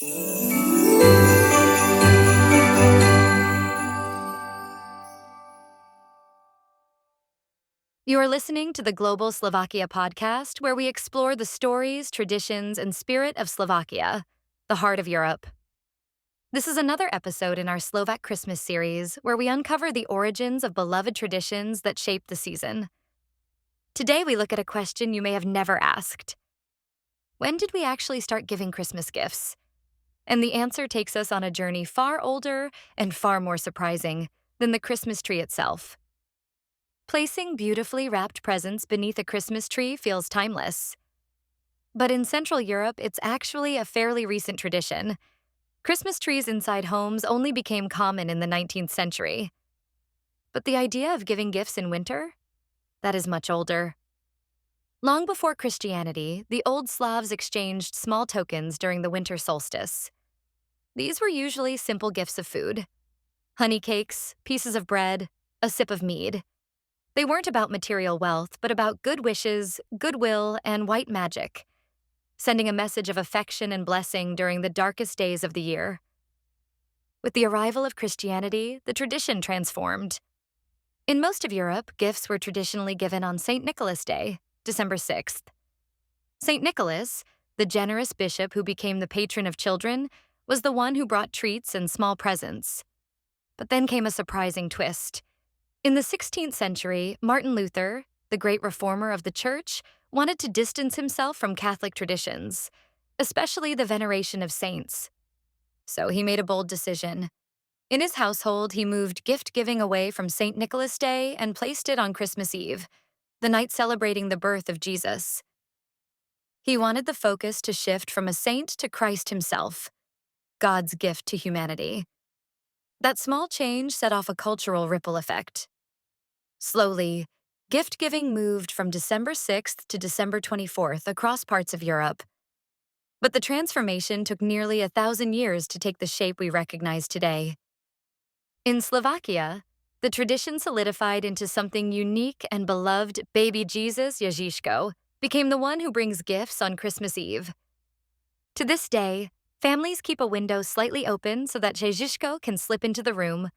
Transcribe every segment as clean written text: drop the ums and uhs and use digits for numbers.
You are listening to the Global Slovakia podcast, where we explore the stories, traditions, and spirit of Slovakia, the heart of Europe. This is another episode in our Slovak Christmas series, where we uncover the origins of beloved traditions that shape the season. Today, we look at a question you may have never asked. When did we actually start giving Christmas gifts? And the answer takes us on a journey far older and far more surprising than the Christmas tree itself. Placing beautifully wrapped presents beneath a Christmas tree feels timeless. But in Central Europe, it's actually a fairly recent tradition. Christmas trees inside homes only became common in the 19th century. But the idea of giving gifts in winter? That is much older. Long before Christianity, the old Slavs exchanged small tokens during the winter solstice. These were usually simple gifts of food: honey cakes, pieces of bread, a sip of mead. They weren't about material wealth, but about good wishes, goodwill, and white magic, sending a message of affection and blessing during the darkest days of the year. With the arrival of Christianity, the tradition transformed. In most of Europe, gifts were traditionally given on St. Nicholas Day, December 6th. St. Nicholas, the generous bishop who became the patron of children, was the one who brought treats and small presents. But then came a surprising twist. In the 16th century, Martin Luther, the great reformer of the church, wanted to distance himself from Catholic traditions, especially the veneration of saints. So he made a bold decision. In his household, he moved gift-giving away from St. Nicholas Day and placed it on Christmas Eve, the night celebrating the birth of Jesus. He wanted the focus to shift from a saint to Christ himself, God's gift to humanity. That small change set off a cultural ripple effect. Slowly, gift-giving moved from December 6th to December 24th across parts of Europe. But the transformation took nearly 1,000 years to take the shape we recognize today. In Slovakia, the tradition solidified into something unique and beloved. Baby Jesus, Ježiško, became the one who brings gifts on Christmas Eve. To this day, families keep a window slightly open so that Ježiško can slip into the room,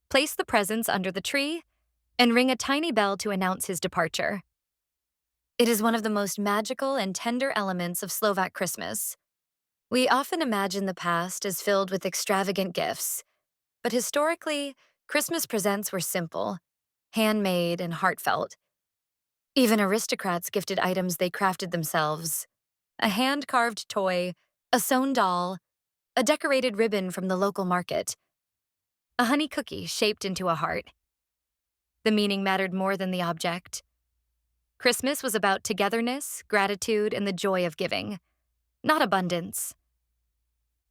place the presents under the tree, and ring a tiny bell to announce his departure. It is one of the most magical and tender elements of Slovak Christmas. We often imagine the past as filled with extravagant gifts, but historically, Christmas presents were simple, handmade, and heartfelt. Even aristocrats gifted items they crafted themselves: a hand-carved toy, a sewn doll, a decorated ribbon from the local market, a honey cookie shaped into a heart. The meaning mattered more than the object. Christmas was about togetherness, gratitude, and the joy of giving, not abundance.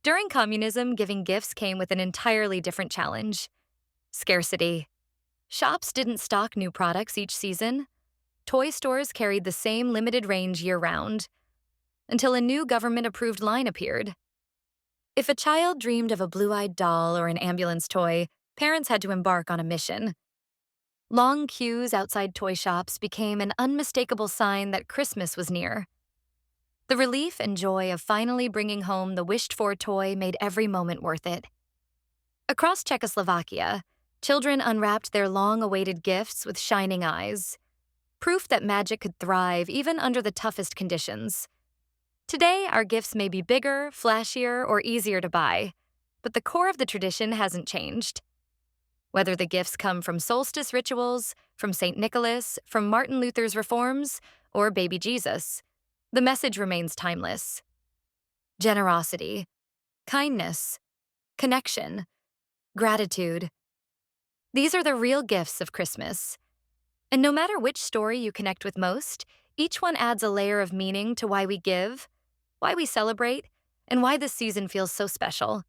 During communism, giving gifts came with an entirely different challenge: scarcity. Shops didn't stock new products each season. Toy stores carried the same limited range year-round, until a new government-approved line appeared. If a child dreamed of a blue-eyed doll or an ambulance toy, parents had to embark on a mission. Long queues outside toy shops became an unmistakable sign that Christmas was near. The relief and joy of finally bringing home the wished-for toy made every moment worth it. Across Czechoslovakia, children unwrapped their long-awaited gifts with shining eyes, proof that magic could thrive even under the toughest conditions. Today, our gifts may be bigger, flashier, or easier to buy, but the core of the tradition hasn't changed. Whether the gifts come from solstice rituals, from St. Nicholas, from Martin Luther's reforms, or baby Jesus, the message remains timeless. Generosity, kindness, connection, gratitude. These are the real gifts of Christmas. And no matter which story you connect with most, each one adds a layer of meaning to why we give, why we celebrate, and why this season feels so special.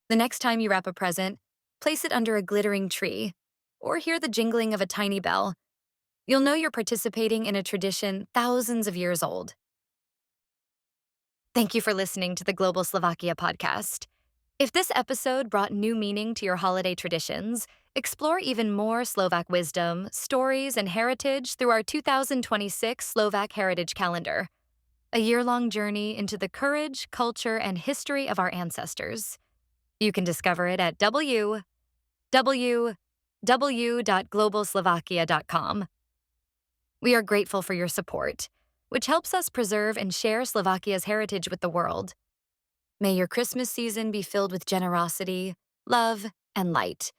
The next time you wrap a present, place it under a glittering tree, or hear the jingling of a tiny bell. You'll know you're participating in a tradition thousands of years old. Thank you for listening to the Global Slovakia podcast. If this episode brought new meaning to your holiday traditions, explore even more Slovak wisdom, stories, and heritage through our 2026 Slovak Heritage Calendar. a year-long journey into the courage, culture, and history of our ancestors. You can discover it at www.globalslovakia.com. We are grateful for your support, which helps us preserve and share Slovakia's heritage with the world. May your Christmas season be filled with generosity, love, and light.